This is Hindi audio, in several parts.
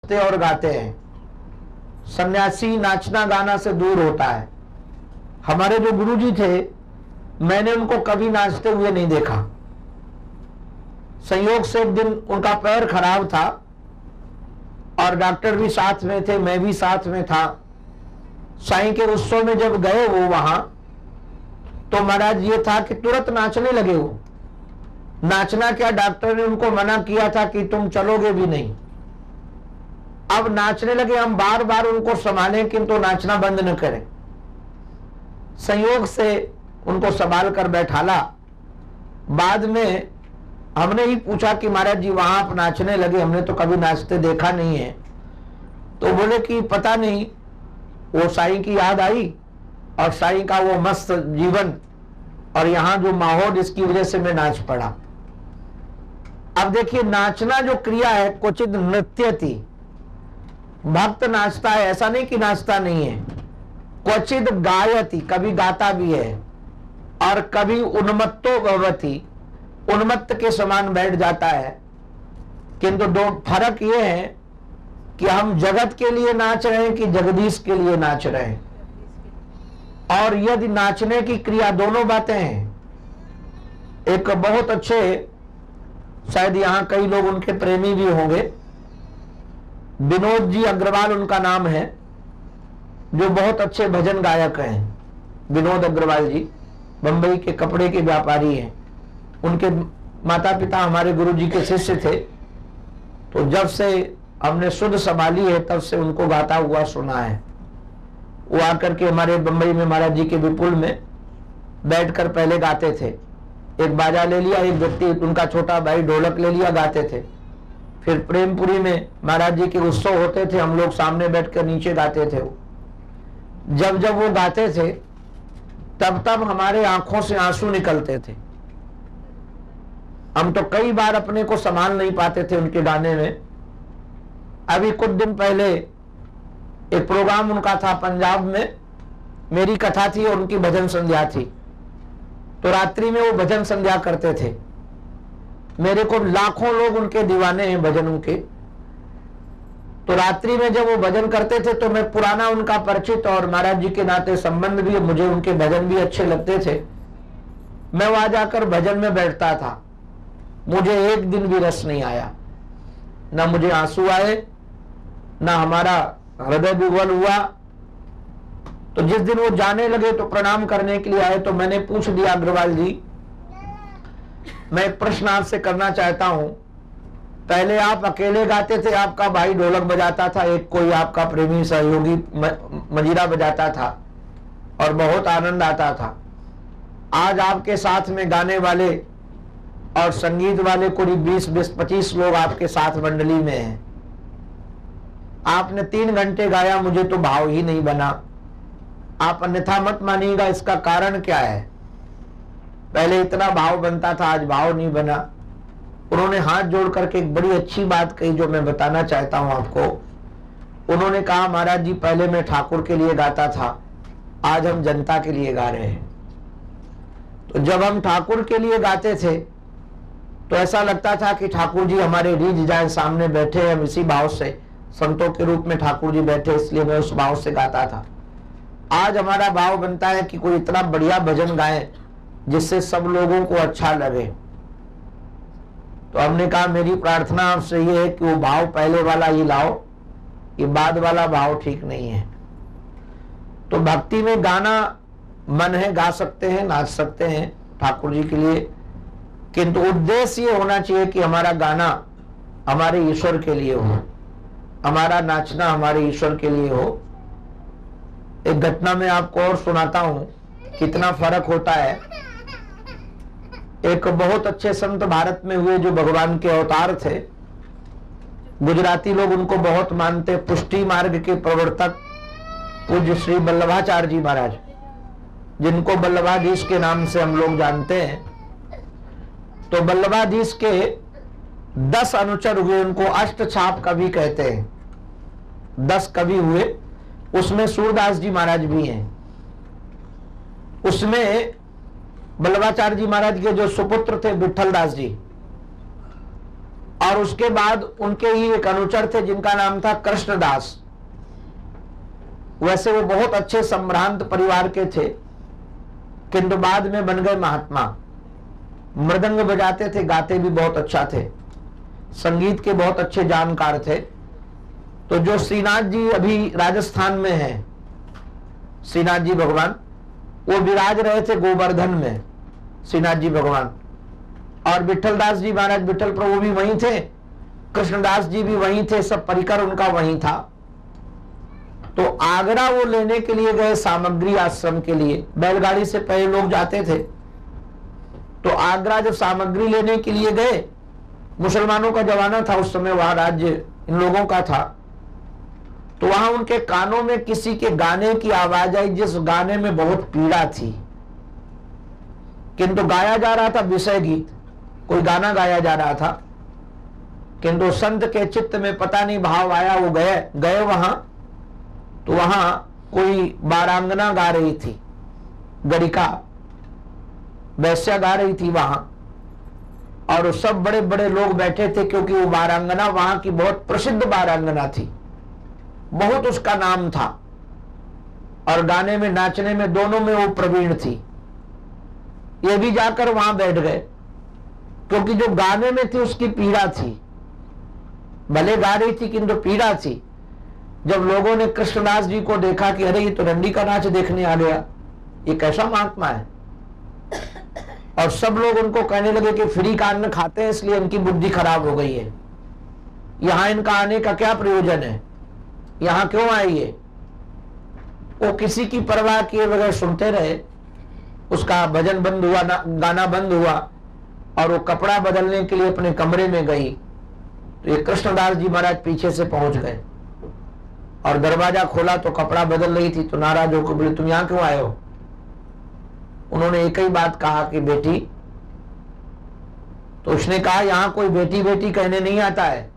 नाचते और गाते हैं। सन्यासी नाचना गाना से दूर होता है। हमारे जो गुरुजी थे, मैंने उनको कभी नाचते हुए नहीं देखा। संयोग से एक दिन उनका पैर खराब था और डॉक्टर भी साथ में थे, मैं भी साथ में था। साईं के उत्सव में जब गए वो वहां, तो महाराज ये था कि तुरंत नाचने लगे। वो नाचना क्या, डॉक्टर ने उनको मना किया था कि तुम चलोगे भी नहीं। अब नाचने लगे। हम बार बार उनको संभालें किंतु नाचना बंद न करें। संयोग से उनको संभाल कर बैठाला। बाद में हमने ही पूछा कि महाराज जी वहां आप नाचने लगे, हमने तो कभी नाचते देखा नहीं है। तो बोले कि पता नहीं, वो साईं की याद आई और साईं का वो मस्त जीवन और यहाँ जो माहौल, इसकी वजह से मैं नाच पड़ा। अब देखिए, नाचना जो क्रिया है, क्वचित नृत्य थी। भक्त नाचता है, ऐसा नहीं कि नाचता नहीं है। क्वचित गायति, कभी गाता भी है, और कभी उन्मत्तो भवति, उन्मत्त के समान बैठ जाता है। किंतु दो फर्क ये है कि हम जगत के लिए नाच रहे हैं कि जगदीश के लिए नाच रहे हैं। और यदि नाचने की क्रिया, दोनों बातें हैं। एक बहुत अच्छे, शायद यहां कई लोग उनके प्रेमी भी होंगे, विनोद जी अग्रवाल उनका नाम है, जो बहुत अच्छे भजन गायक हैं। विनोद अग्रवाल जी बंबई के कपड़े के व्यापारी हैं। उनके माता पिता हमारे गुरु जी के शिष्य थे। तो जब से हमने शुद्ध संभाली है, तब से उनको गाता हुआ सुना है। वो आकर के हमारे बंबई में महाराज जी के विपुल में बैठकर पहले गाते थे। एक बाजा ले लिया, एक व्यक्ति, उनका छोटा भाई ढोलक ले लिया, गाते थे। फिर प्रेमपुरी में महाराज जी के उत्सव होते थे, हम लोग सामने बैठकर नीचे गाते थे। जब जब वो गाते थे, तब तब हमारे आंखों से आंसू निकलते थे। हम तो कई बार अपने को संभाल नहीं पाते थे उनके गाने में। अभी कुछ दिन पहले एक प्रोग्राम उनका था पंजाब में, मेरी कथा थी और उनकी भजन संध्या थी। तो रात्रि में वो भजन संध्या करते थे। मेरे को लाखों लोग उनके दीवाने हैं भजनों के। तो रात्रि में जब वो भजन करते थे, तो मैं पुराना उनका परिचित और महाराज जी के नाते संबंध भी, मुझे उनके भजन भी अच्छे लगते थे। मैं वहां जाकर भजन में बैठता था। मुझे एक दिन भी रस नहीं आया, ना मुझे आंसू आए, ना हमारा हृदय विवल हुआ। तो जिस दिन वो जाने लगे तो प्रणाम करने के लिए आए, तो मैंने पूछ दिया, अग्रवाल जी मैं एक प्रश्न आपसे करना चाहता हूं। पहले आप अकेले गाते थे, आपका भाई ढोलक बजाता था, एक कोई आपका प्रेमी सहयोगी मजीरा बजाता था और बहुत आनंद आता था। आज आपके साथ में गाने वाले और संगीत वाले कोई 20-25 लोग आपके साथ मंडली में हैं। आपने 3 घंटे गाया, मुझे तो भाव ही नहीं बना। आप अन्यथा मत मानिएगा, इसका कारण क्या है? पहले इतना भाव बनता था, आज भाव नहीं बना। उन्होंने हाथ जोड़ करके एक बड़ी अच्छी बात कही, जो मैं बताना चाहता हूं आपको। उन्होंने कहा, महाराज जी पहले मैं ठाकुर के लिए गाता था, आज हम जनता के लिए गा रहे हैं। तो जब हम ठाकुर के लिए गाते थे, तो ऐसा लगता था कि ठाकुर जी हमारे रीझ जाए, सामने बैठे, हम इसी भाव से, संतों के रूप में ठाकुर जी बैठे, इसलिए मैं उस भाव से गाता था। आज हमारा भाव बनता है कि कोई इतना बढ़िया भजन गाए जिससे सब लोगों को अच्छा लगे। तो हमने कहा, मेरी प्रार्थना आपसे ये है कि वो भाव पहले वाला ही लाओ, ये बाद वाला भाव ठीक नहीं है। तो भक्ति में गाना मन है, गा सकते हैं, नाच सकते हैं ठाकुर जी के लिए, किंतु उद्देश्य ये होना चाहिए कि हमारा गाना हमारे ईश्वर के लिए हो, हमारा नाचना हमारे ईश्वर के लिए हो। एक घटना मैं आपको और सुनाता हूं, कितना फर्क होता है। एक बहुत अच्छे संत भारत में हुए, जो भगवान के अवतार थे। गुजराती लोग उनको बहुत मानते, पुष्टि मार्ग के प्रवर्तक पूज्य श्री वल्लभाचार्य जी महाराज, जिनको वल्लभाधीश के नाम से हम लोग जानते हैं। तो वल्लभाधीश के 10 अनुचर हुए, उनको अष्टछाप कवि कहते हैं। 10 कवि हुए, उसमें सूरदास जी महाराज भी हैं। उसमें वल्लभाचार्य जी महाराज के जो सुपुत्र थे विठल दास जी, और उसके बाद उनके ही एक अनुचर थे जिनका नाम था कृष्णदास। वैसे वो बहुत अच्छे संभ्रांत परिवार के थे, किंतु बाद में बन गए महात्मा। मृदंग बजाते थे, गाते भी बहुत अच्छा थे, संगीत के बहुत अच्छे जानकार थे। तो जो श्रीनाथ जी अभी राजस्थान में हैं, श्रीनाथ जी भगवान, वो विराज रहे थे गोवर्धन में, श्रीनाथ जी भगवान। और विठलदास जी महाराज, विठल प्रभु भी वहीं थे, कृष्णदास जी भी वहीं थे, सब परिकर उनका वहीं था। तो आगरा वो लेने के लिए गए सामग्री आश्रम के लिए। बैलगाड़ी से पहले लोग जाते थे, तो आगरा जब सामग्री लेने के लिए गए, मुसलमानों का जमाना था उस समय, वहां राज्य इन लोगों का था। तो वहां उनके कानों में किसी के गाने की आवाज आई, जिस गाने में बहुत पीड़ा थी, किंतु गाया जा रहा था विषय गीत, कोई गाना गाया जा रहा था। किंतु संत के चित्त में पता नहीं भाव आया, वो गए वहां। तो वहां कोई बारांगना गा रही थी, गरिका वैश्या गा रही थी वहां, और सब बड़े बड़े लोग बैठे थे, क्योंकि वो बारांगना वहां की बहुत प्रसिद्ध बारांगना थी, बहुत उसका नाम था, और गाने में नाचने में दोनों में वो प्रवीण थी। ये भी जाकर वहां बैठ गए, क्योंकि जो गाने में थी उसकी पीड़ा थी, भले गा रही थी किंतु पीड़ा थी। जब लोगों ने कृष्णदास जी को देखा कि अरे ये तो डंडी का नाच देखने आ गया, ये कैसा महात्मा है, और सब लोग उनको कहने लगे कि फ्री का अन्न खाते हैं इसलिए इनकी बुद्धि खराब हो गई है, यहां इनका आने का क्या प्रयोजन है, यहां क्यों आए ये। वो किसी की परवाह किए बगैर सुनते रहे। उसका भजन बंद हुआ, गाना बंद हुआ, और वो कपड़ा बदलने के लिए अपने कमरे में गई। तो ये कृष्णदास जी महाराज पीछे से पहुंच गए और दरवाजा खोला तो कपड़ा बदल रही थी। तो नाराज होकर बोले, तुम यहां क्यों आए हो। उन्होंने एक ही बात कहा कि बेटी। तो उसने कहा, यहां कोई बेटी बेटी कहने नहीं आता है,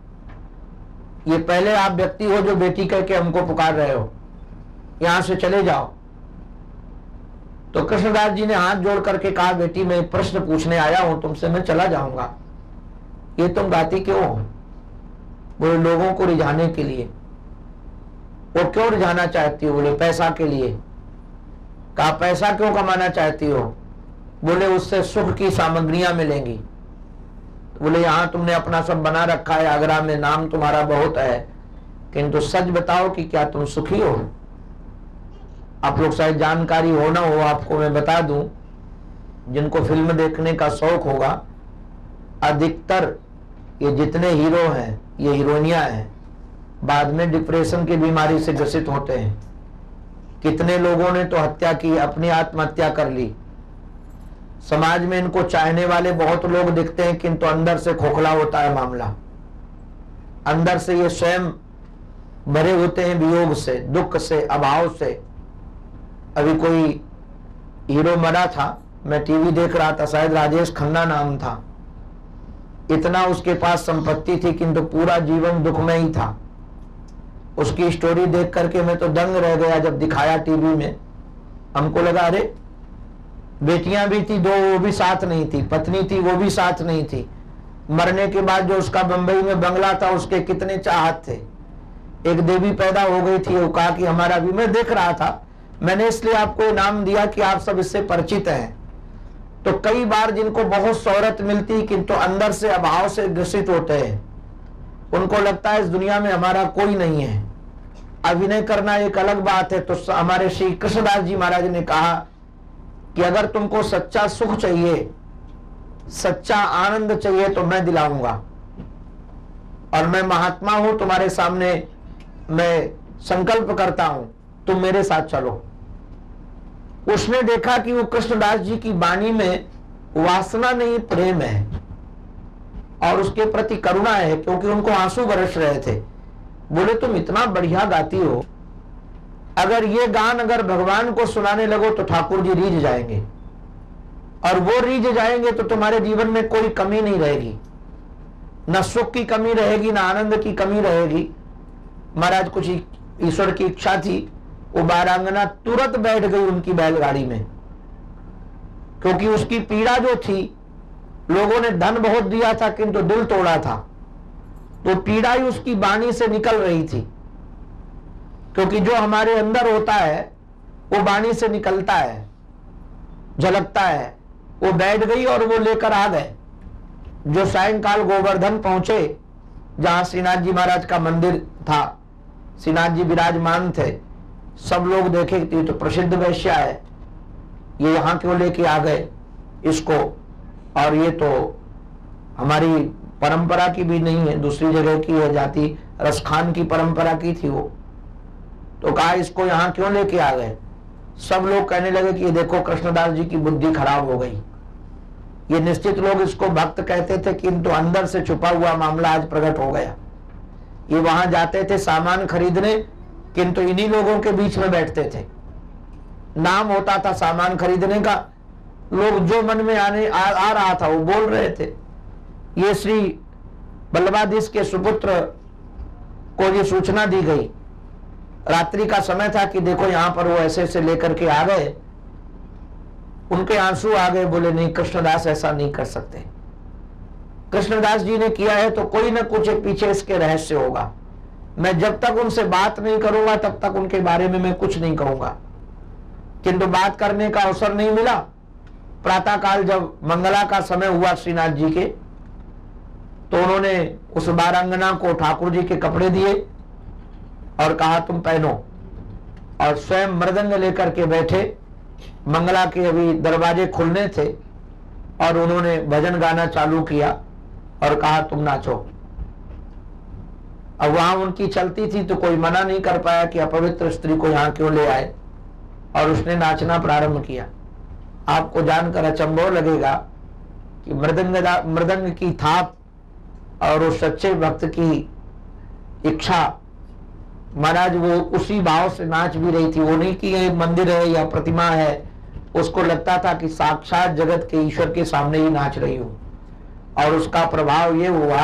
ये पहले आप व्यक्ति हो जो बेटी कह के हमको पुकार रहे हो, यहां से चले जाओ। तो कृष्णदास जी ने हाथ जोड़ करके कहा, बेटी मैं प्रश्न पूछने आया हूं तुमसे, मैं चला जाऊंगा, ये तुम गाती क्यों हो। बोले, लोगों को रिझाने के लिए। वो क्यों रिझाना चाहती हो। बोले, पैसा के लिए। कहा, पैसा क्यों कमाना चाहती हो। बोले, उससे सुख की सामग्रियां मिलेंगी। बोले, यहां तुमने अपना सब बना रखा है, आगरा में नाम तुम्हारा बहुत है, किंतु सच बताओ कि क्या तुम सुखी हो। आप लोग शायद जानकारी हो ना हो, आपको मैं बता दूं, जिनको फिल्म देखने का शौक होगा, अधिकतर ये जितने हीरो हैं, ये हीरोइनियां हैं, बाद में डिप्रेशन की बीमारी से ग्रसित होते हैं। कितने लोगों ने तो हत्या की, अपनी आत्महत्या कर ली। समाज में इनको चाहने वाले बहुत लोग दिखते हैं, किंतु अंदर से खोखला होता है मामला। अंदर से ये स्वयं भरे होते हैं वियोग से, दुख से, अभाव से। अभी कोई हीरो मरा था, मैं टीवी देख रहा था, शायद राजेश खन्ना नाम था। इतना उसके पास संपत्ति थी, किंतु पूरा जीवन दुख में ही था। उसकी स्टोरी देख करके मैं तो दंग रह गया। जब दिखाया टीवी में, हमको लगा अरे बेटियां भी थी दो, वो भी साथ नहीं थी, पत्नी थी वो भी साथ नहीं थी। मरने के बाद जो उसका बंबई में बंगला था, उसके कितने चाहत थे। एक देवी पैदा हो गई थी, वो कहा कि हमारा भी। मैं देख रहा था, मैंने इसलिए आपको इनाम दिया कि आप सब इससे परिचित हैं। तो कई बार जिनको बहुत शोहरत मिलती, किंतु अंदर से अभाव से ग्रसित होते हैं, उनको लगता है इस दुनिया में हमारा कोई नहीं है। अभिनय करना एक अलग बात है। तो हमारे श्री कृष्णदास जी महाराज ने कहा कि अगर तुमको सच्चा सुख चाहिए, सच्चा आनंद चाहिए, तो मैं दिलाऊंगा, और मैं महात्मा हूं तुम्हारे सामने, मैं संकल्प करता हूं, तुम मेरे साथ चलो। उसने देखा कि वो कृष्णदास जी की वाणी में वासना नहीं, प्रेम है, और उसके प्रति करुणा है, क्योंकि उनको आंसू बरस रहे थे। बोले, तुम इतना बढ़िया गाती हो, अगर ये गान अगर भगवान को सुनाने लगो तो ठाकुर जी रीझ जाएंगे, और वो रीझ जाएंगे तो तुम्हारे जीवन में कोई कमी नहीं रहेगी, न सुख की कमी रहेगी, न आनंद की कमी रहेगी। महाराज कुछ ईश्वर की इच्छा थी, वो बारांगना तुरंत बैठ गई उनकी बैलगाड़ी में, क्योंकि उसकी पीड़ा जो थी, लोगों ने धन बहुत दिया था किंतु दिल तोड़ा था। तो पीड़ा ही उसकी वाणी से निकल रही थी, क्योंकि जो हमारे अंदर होता है वो वाणी से निकलता है, झलकता है। वो बैठ गई और वो लेकर आ गए। जो सायंकाल गोवर्धन पहुंचे, जहां श्रीनाथ जी महाराज का मंदिर था, श्रीनाथ जी विराजमान थे, सब लोग देखे कि तो प्रसिद्ध वैश्या है, ये यहाँ क्यों लेके आ गए इसको, और ये तो हमारी परंपरा की भी नहीं है, दूसरी जगह की है, जाति रसखान की परंपरा की थी वो। तो कहा इसको यहाँ क्यों लेके आ गए। सब लोग कहने लगे कि ये देखो कृष्णदास जी की बुद्धि खराब हो गई, ये निश्चित लोग इसको भक्त कहते थे, किंतु अंदर से छुपा हुआ मामला आज प्रकट हो गया। ये वहां जाते थे सामान खरीदने, किंतु इन्हीं लोगों के बीच में बैठते थे। नाम होता था सामान खरीदने का, लोग जो मन में आ रहा था वो बोल रहे थे। ये श्री बल्लभाधीश के सुपुत्र को ये सूचना दी गई, रात्रि का समय था, कि देखो यहां पर वो ऐसे ऐसे लेकर के आ गए। उनके आंसू आ गए, बोले नहीं कृष्णदास ऐसा नहीं कर सकते, कृष्णदास जी ने किया है तो कोई ना कुछ पीछे इसके रहस्य होगा। मैं जब तक उनसे बात नहीं करूंगा तब तक उनके बारे में मैं कुछ नहीं कहूंगा। किंतु बात करने का अवसर नहीं मिला। प्रातः काल जब मंगला का समय हुआ श्रीनाथ जी के, तो उन्होंने उस बारांगना को ठाकुर जी के कपड़े दिए और कहा तुम पहनो, और स्वयं मृदंग लेकर के बैठे। मंगला के अभी दरवाजे खुलने थे और उन्होंने भजन गाना चालू किया और कहा तुम नाचो। अब वहां उनकी चलती थी तो कोई मना नहीं कर पाया कि अपवित्र स्त्री को यहां क्यों ले आए, और उसने नाचना प्रारंभ किया। आपको जानकर अचंभव लगेगा कि मृदंग की थाप और उस सच्चे भक्त की इच्छा, महाराज वो उसी भाव से नाच भी रही थी। वो नहीं कि ये मंदिर है या प्रतिमा है, उसको लगता था कि साक्षात जगत के ईश्वर के सामने ही नाच रही हूं। और उसका प्रभाव ये हुआ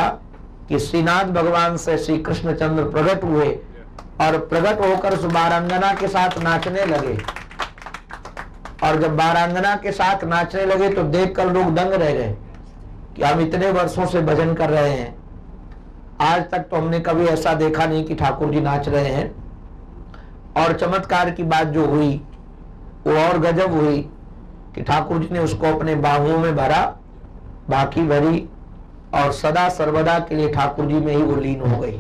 कि श्रीनाथ भगवान से श्री कृष्णचंद्र प्रकट हुए और प्रकट होकर उस बारांगना के साथ नाचने लगे। और जब बारांगना के साथ नाचने लगे तो देखकर लोग दंग रह गए कि हम इतने वर्षों से भजन कर रहे हैं, आज तक तो हमने कभी ऐसा देखा नहीं कि ठाकुर जी नाच रहे हैं। और चमत्कार की बात जो हुई वो और गजब हुई कि ठाकुर जी ने उसको अपने बाहुओं में भरा, बाकी भरी, और सदा सर्वदा के लिए ठाकुर जी में ही वो लीन हो गई।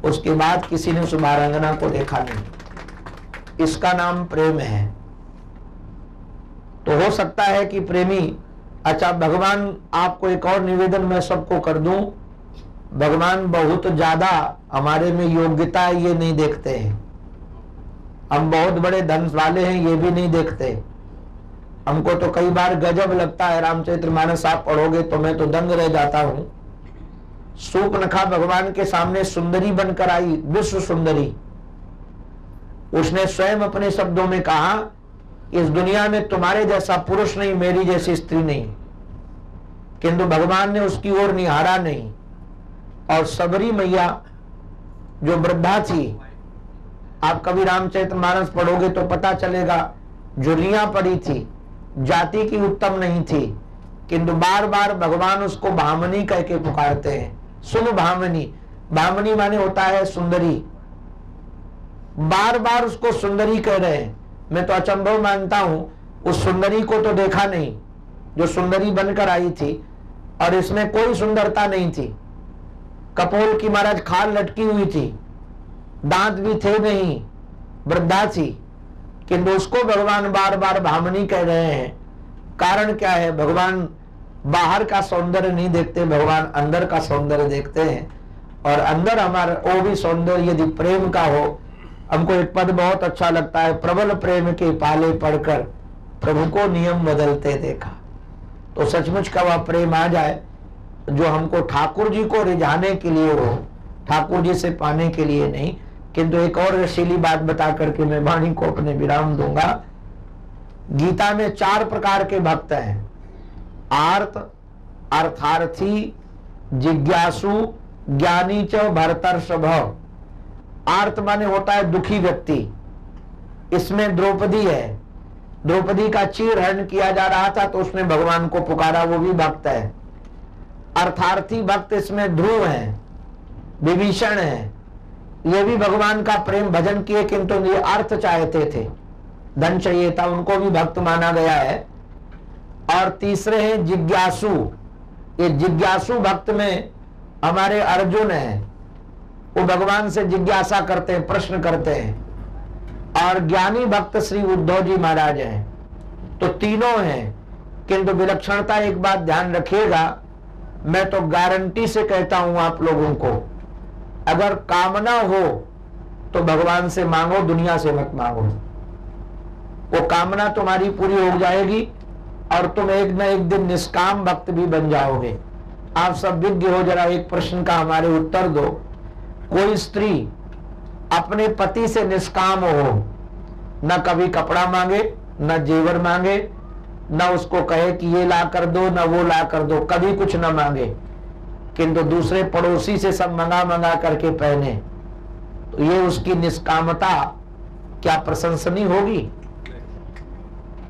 उसके बाद किसी ने उस बारांगना को देखा नहीं। इसका नाम प्रेम है। तो हो सकता है कि प्रेमी, अच्छा भगवान, आपको एक और निवेदन मैं सबको कर दूं, भगवान बहुत ज्यादा हमारे में योग्यता है ये नहीं देखते हैं। हम बहुत बड़े धन वाले हैं ये भी नहीं देखते। हमको तो कई बार गजब लगता है, रामचरितमानस आप पढ़ोगे तो मैं तो दंग रह जाता हूं। सूर्पनखा भगवान के सामने सुंदरी बनकर आई, विश्व सुंदरी। उसने स्वयं अपने शब्दों में कहा, इस दुनिया में तुम्हारे जैसा पुरुष नहीं, मेरी जैसी स्त्री नहीं। किंतु भगवान ने उसकी ओर निहारा नहीं। और सबरी मैया जो वृद्धा थी, आप कभी रामचरितमानस पढ़ोगे तो पता चलेगा, झुर्रियां पड़ी थी, जाति की उत्तम नहीं थी, किंतु बार बार भगवान उसको भामनी कह के पुकारते हैं। सुन भामनी, भामनी माने होता है सुंदरी, बार बार उसको सुंदरी कह रहे हैं। मैं तो अचंभव मानता हूं, उस सुंदरी को तो देखा नहीं जो सुंदरी बनकर आई थी, और इसमें कोई सुंदरता नहीं थी। कपोल की महाराज खाल लटकी हुई थी, दांत भी थे नहीं, वृद्धा थी, किंतु उसको भगवान बार बार भामनी कह रहे हैं। कारण क्या है? भगवान बाहर का सौंदर्य नहीं देखते, भगवान अंदर का सौंदर्य देखते हैं। और अंदर हमारा वो भी सौंदर्य यदि प्रेम का हो। हमको एक पद बहुत अच्छा लगता है, प्रबल प्रेम के पाले पढ़कर प्रभु को नियम बदलते देखा। तो सचमुच का वह प्रेम आ जाए जो हमको ठाकुर जी को रिझाने के लिए हो, ठाकुर जी से पाने के लिए नहीं। किंतु एक और रसीली बात बता करके मैं वाणी को अपने विराम दूंगा। गीता में 4 प्रकार के भक्त हैं, आर्त, अर्थार्थी, जिज्ञासु, ज्ञानी च भरतर्षभ। आर्त माने होता है दुखी व्यक्ति। इसमें द्रौपदी है, द्रौपदी का चीरहरण किया जा रहा था तो उसने भगवान को पुकारा, वो भी भक्त है। अर्थार्थी भक्त इसमें ध्रुव है, विभीषण है, ये भी भगवान का प्रेम भजन किए किंतु ये अर्थ चाहते थे, धन चाहिए था, उनको भी भक्त माना गया है। और तीसरे हैं जिज्ञासु, ये जिज्ञासु भक्त में हमारे अर्जुन है, वो भगवान से जिज्ञासा करते हैं, प्रश्न करते हैं। और ज्ञानी भक्त श्री उद्धव जी महाराज हैं। तो तीनों हैं, किंतु विलक्षणता एक बात ध्यान रखिएगा, मैं तो गारंटी से कहता हूं आप लोगों को, अगर कामना हो तो भगवान से मांगो, दुनिया से मत मांगो। वो कामना तुम्हारी पूरी हो जाएगी और तुम एक न एक दिन निष्काम भक्त भी बन जाओगे। आप सब विज्ञ हो, जरा एक प्रश्न का हमारे उत्तर दो। कोई स्त्री अपने पति से निष्काम हो, न कभी कपड़ा मांगे, न जेवर मांगे, न उसको कहे कि ये ला कर दो, न वो ला कर दो, कभी कुछ न मांगे, किंतु दूसरे पड़ोसी से सब मंगा मंगा करके पहने, तो ये उसकी निष्कामता क्या प्रशंसनीय होगी?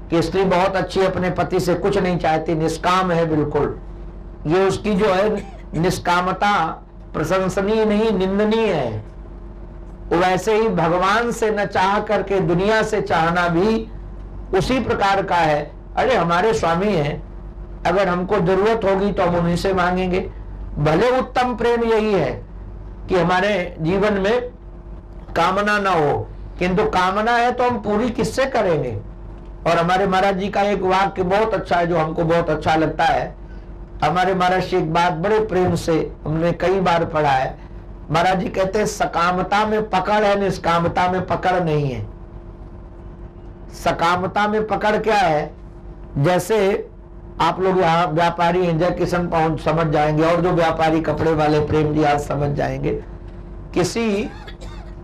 कि स्त्री बहुत अच्छी, अपने पति से कुछ नहीं चाहती, निष्काम है बिल्कुल, ये उसकी जो है निष्कामता प्रशंसनीय नहीं, निंदनीय है। वैसे ही भगवान से न चाह करके दुनिया से चाहना भी उसी प्रकार का है। अरे हमारे स्वामी हैं, अगर हमको जरूरत होगी तो हम उन्हीं से मांगेंगे। भले उत्तम प्रेम यही है कि हमारे जीवन में कामना ना हो, किंतु कामना है तो हम पूरी किससे करेंगे? और हमारे महाराज जी का एक वाक्य बहुत अच्छा है, जो हमको बहुत अच्छा लगता है। हमारे महाराज जी एक बात बड़े प्रेम से हमने कई बार पढ़ा है। महाराज जी कहते हैं, सकामता में पकड़ है, निष्कामता में पकड़ नहीं है। सकामता में पकड़ क्या है? जैसे आप लोग यहाँ व्यापारी हैं, जय किशन पहुंच समझ जाएंगे, और जो व्यापारी कपड़े वाले प्रेम जी आज समझ जाएंगे। किसी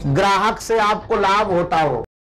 ग्राहक से आपको लाभ होता हो,